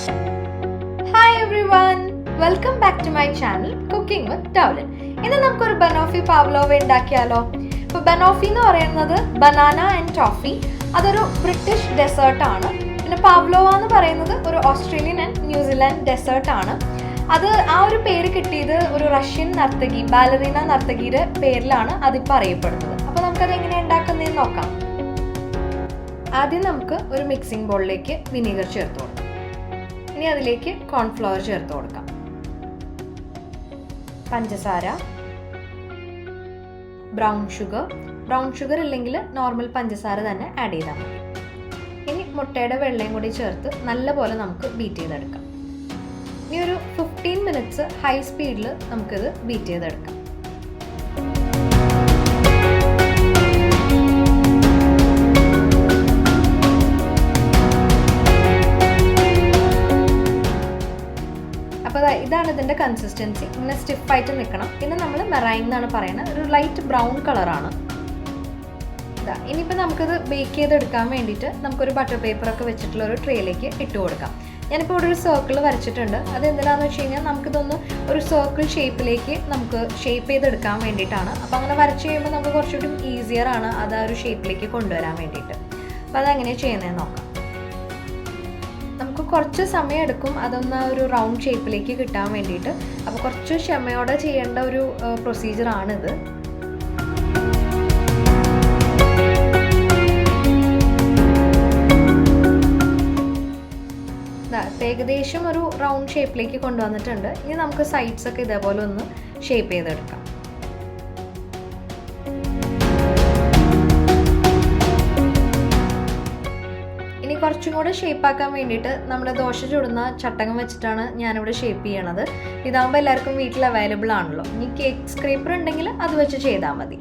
Hi everyone! Welcome back to my channel Cooking with Darlin. ഇന്ന് നമുക്കൊരു banoffee പാവ്ലോവ ഉണ്ടാക്കിയാലോ? ഇപ്പോൾ ബനോഫി എന്ന് പറയുന്നത് ബനാന ആൻഡ് ടോഫി, അതൊരു ബ്രിട്ടീഷ് ഡെസേർട്ട് ആണ്. പിന്നെ പാവ്ലോവ എന്ന് പറയുന്നത് ഒരു ഓസ്ട്രേലിയൻ ആൻഡ് ന്യൂസിലാൻഡ് ഡെസേർട്ട് ആണ്. അത് ആ ഒരു പേര് കിട്ടിയത് ഒരു റഷ്യൻ നർത്തകി, ബാലറീന നർത്തകിയുടെ പേരിലാണ് അതിപ്പോൾ അറിയപ്പെടുന്നത്. അപ്പോൾ നമുക്കത് എങ്ങനെയാണ് ഉണ്ടാക്കുന്നതെന്ന് നോക്കാം. ആദ്യം നമുക്ക് ഒരു മിക്സിംഗ് ബൗളിലേക്ക് വിനീഗർ ചേർത്ത് കൊടുക്കാം. ഇനി അതിലേക്ക് കോൺഫ്ലവർ ചേർത്ത് കൊടുക്കാം, പഞ്ചസാര, ബ്രൗൺ ഷുഗർ ഇല്ലെങ്കിൽ നോർമൽ പഞ്ചസാര തന്നെ ആഡ് ചെയ്താൽ മതി. ഇനി മുട്ടയുടെ വെള്ളയും കൂടി ചേർത്ത് നല്ലപോലെ നമുക്ക് ബീറ്റ് ചെയ്തെടുക്കാം. ഇനി ഒരു 15 മിനിറ്റ്സ് ഹൈ സ്പീഡിൽ നമുക്കിത് ബീറ്റ് ചെയ്തെടുക്കാം. അപ്പോൾ ഇതാണ് ഇതിൻ്റെ കൺസിസ്റ്റൻസി. ഇങ്ങനെ സ്റ്റിഫായിട്ട് നിൽക്കണം. പിന്നെ നമ്മൾ മെറൈങ് എന്നാണ് പറയുന്നത്, ഒരു ലൈറ്റ് ബ്രൗൺ കളറാണ്. ഇനിയിപ്പോൾ നമുക്കിത് ബേക്ക് ചെയ്തെടുക്കാൻ വേണ്ടിയിട്ട് നമുക്കൊരു ബട്ടർ പേപ്പറൊക്കെ വെച്ചിട്ടുള്ള ഒരു ട്രേയിലേക്ക് ഇട്ട് കൊടുക്കാം. ഞാനിപ്പോൾ ഇവിടെ ഒരു സർക്കിൾ വരച്ചിട്ടുണ്ട്. അത് എന്തിനാണെന്ന് വെച്ച് കഴിഞ്ഞാൽ നമുക്കിതൊന്ന് ഒരു സർക്കിൾ ഷേപ്പിലേക്ക് നമുക്ക് ഷേപ്പ് ചെയ്തെടുക്കാൻ വേണ്ടിയിട്ടാണ്. അപ്പോൾ അങ്ങനെ വരച്ച് കഴിയുമ്പോൾ നമുക്ക് കുറച്ചുകൂടി ഈസിയർ ആണ് അത് ആ ഒരു ഷേപ്പിലേക്ക് കൊണ്ടുവരാൻ വേണ്ടിയിട്ട്. അപ്പോൾ അതെങ്ങനെയാണ് ചെയ്യുന്നതെന്ന് നോക്കാം. നമുക്ക് കുറച്ച് സമയം എടുക്കും അതൊന്ന് ഒരു റൗണ്ട് ഷേപ്പിലേക്ക് കിട്ടാൻ വേണ്ടിയിട്ട്. അപ്പോൾ കുറച്ച് ക്ഷമയോടെ ചെയ്യേണ്ട ഒരു പ്രൊസീജിയറാണിത്. ഏകദേശം ഒരു റൗണ്ട് ഷേപ്പിലേക്ക് കൊണ്ടുവന്നിട്ടുണ്ട്. ഇനി നമുക്ക് സൈഡ്സ് ഒക്കെ ഇതേപോലെ ഒന്ന് ഷേപ്പ് ചെയ്തെടുക്കാം. ഇനി കുറച്ചും കൂടെ ഷേപ്പാക്കാൻ വേണ്ടിയിട്ട് നമ്മുടെ ദോശ ചുടുന്ന ചട്ടകം വെച്ചിട്ടാണ് ഞാനിവിടെ ഷേപ്പ് ചെയ്യണത്. ഇതാകുമ്പോൾ എല്ലാവർക്കും വീട്ടിൽ അവൈലബിൾ ആണല്ലോ. ഇനി കേക്ക് സ്ക്രേപ്പർ ഉണ്ടെങ്കിൽ അത് വെച്ച് ചെയ്താൽ മതി.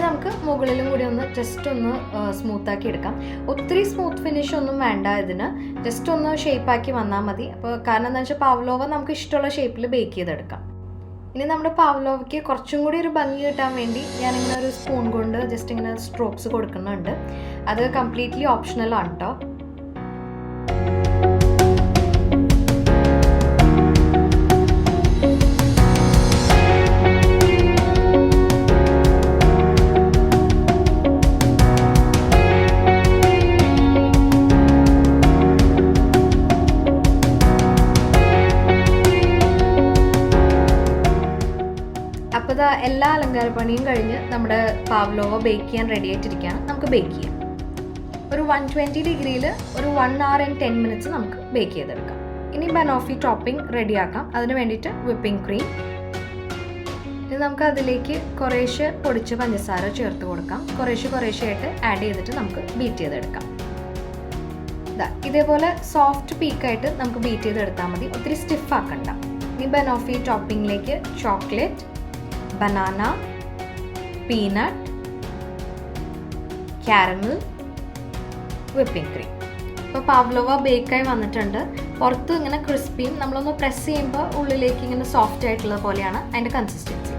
നമുക്ക് മുകളിലും കൂടി ഒന്ന് ജസ്റ്റ് ഒന്ന് സ്മൂത്താക്കി എടുക്കാം. ഒത്തിരി സ്മൂത്ത് ഫിനിഷ് ഒന്നും വേണ്ട ഇതിന്, ജസ്റ്റ് ഒന്ന് ഷേപ്പാക്കി വന്നാൽ മതി. അപ്പോൾ കാരണം എന്താണെന്ന് വെച്ചാൽ പാവ്ലോവ നമുക്ക് ഇഷ്ടമുള്ള ഷേപ്പിൽ ബേക്ക് ചെയ്തെടുക്കാം. ഇനി നമ്മുടെ പാവ്ലോവയ്ക്ക് കുറച്ചും കൂടി ഒരു ഭംഗി കിട്ടാൻ വേണ്ടി ഞാനിങ്ങനെ ഒരു സ്പൂൺ കൊണ്ട് ജസ്റ്റ് ഇങ്ങനെ സ്ട്രോക്സ് കൊടുക്കുന്നുണ്ട്. അത് കംപ്ലീറ്റ്ലി ഓപ്ഷണലാണ് കേട്ടോ. അപ്പോൾ എല്ലാ അലങ്കാരപ്പണിയും കഴിഞ്ഞ് നമ്മുടെ പാവ്ലോവ ബേക്ക് ചെയ്യാൻ റെഡി ആയിട്ടിരിക്കുകയാണ്. നമുക്ക് ബേക്ക് ചെയ്യാം. ഒരു 120 ഡിഗ്രിയിൽ ഒരു 1 hour and 10 minutes നമുക്ക് ബേക്ക് ചെയ്തെടുക്കാം. ഇനി ബനോഫി ടോപ്പിംഗ് റെഡിയാക്കാം. അതിന് വേണ്ടിയിട്ട് വിപ്പിംഗ് ക്രീം, ഇനി നമുക്ക് അതിലേക്ക് കുറേശ്ശെ പൊടിച്ച പഞ്ചസാര ചേർത്ത് കൊടുക്കാം. കുറേശ്ശെ ആയിട്ട് ആഡ് ചെയ്തിട്ട് നമുക്ക് ബീറ്റ് ചെയ്തെടുക്കാം. ഇതേപോലെ സോഫ്റ്റ് പീക്കായിട്ട് നമുക്ക് ബീറ്റ് ചെയ്തെടുത്താൽ മതി, ഒത്തിരി സ്റ്റിഫ് ആക്കണ്ട. ഇനി ബനോഫി ടോപ്പിംഗിലേക്ക് chocolate, banana, peanut, caramel, whipping cream. ഇപ്പോൾ പാവ്ലോവ ബേക്കായി വന്നിട്ടുണ്ട്. പുറത്ത് ഇങ്ങനെ ക്രിസ്പിയും നമ്മളൊന്ന് പ്രസ് ചെയ്യുമ്പോൾ ഉള്ളിലേക്ക് ഇങ്ങനെ സോഫ്റ്റ് ആയിട്ടുള്ള പോലെയാണ് അതിൻ്റെ കൺസിസ്റ്റൻസി.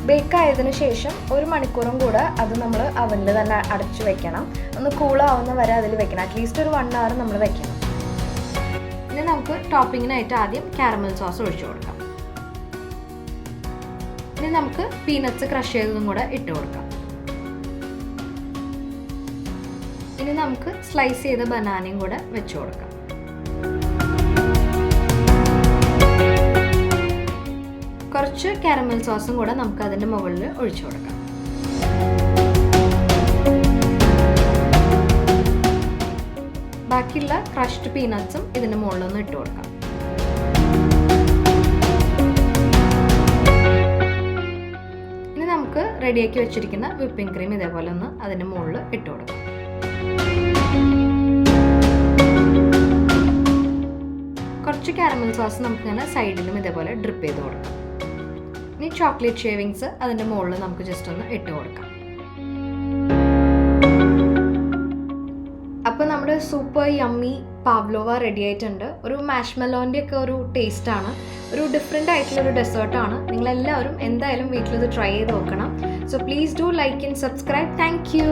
ബേക്കായതിനു ശേഷം 1 മണിക്കൂറും കൂടെ അത് നമ്മൾ അവനിൽ തന്നെ അടച്ചു വെക്കണം. ഒന്ന് കൂളാവുന്ന വരെ അതിൽ വെക്കണം. അറ്റ്ലീസ്റ്റ് ഒരു 1 hour നമ്മൾ വെക്കണം. ഇനി നമുക്ക് ടോപ്പിങ്ങിനായിട്ട് ആദ്യം കാരമൽ സോസ് ഒഴിച്ചു കൊടുക്കാം. ഇനി നമുക്ക് പീനട്ട്സ് ക്രഷ് ചെയ്തതും കൂടെ ഇട്ട് കൊടുക്കാം. ഇനി നമുക്ക് സ്ലൈസ് ചെയ്ത ബനാനയും കൂടെ വെച്ച് കൊടുക്കാം. കുറച്ച് കാരമൽ സോസും കൂടെ നമുക്ക് അതിൻ്റെ മുകളിൽ ഒഴിച്ചു കൊടുക്കാം. ബാക്കിയുള്ള ക്രഷ്ഡ് പീനട്ട്സും ഇതിൻ്റെ മുകളിലൊന്ന് ഇട്ട് കൊടുക്കാം. നമുക്ക് റെഡിയാക്കി വെച്ചിരിക്കുന്ന വിപ്പിംഗ് ക്രീം ഇതേപോലെ ഒന്ന് അതിൻ്റെ മുകളിൽ ഇട്ട് കൊടുക്കാം. കുറച്ച് കാരമൽ സോസ് നമുക്കിങ്ങനെ സൈഡിലും ഇതേപോലെ ഡ്രിപ്പ് ചെയ്ത് കൊടുക്കാം. ഇനി ചോക്ലേറ്റ് ഷേവിങ്സ് അതിൻ്റെ മുകളിൽ നമുക്ക് ജസ്റ്റ് ഒന്ന് ഇട്ട് കൊടുക്കാം. അപ്പോൾ നമ്മുടെ സൂപ്പർ യമ്മി പാവ്ലോവ റെഡി ആയിട്ടുണ്ട്. ഒരു മാഷ്മെല്ലോൻ്റെ ഒക്കെ ഒരു ടേസ്റ്റാണ്, ഒരു ഡിഫറെൻ്റ് ആയിട്ടുള്ളൊരു ഡെസേർട്ടാണ്. നിങ്ങളെല്ലാവരും എന്തായാലും വീട്ടിലിത് ട്രൈ ചെയ്ത് നോക്കണം. So please do like and subscribe. Thank you.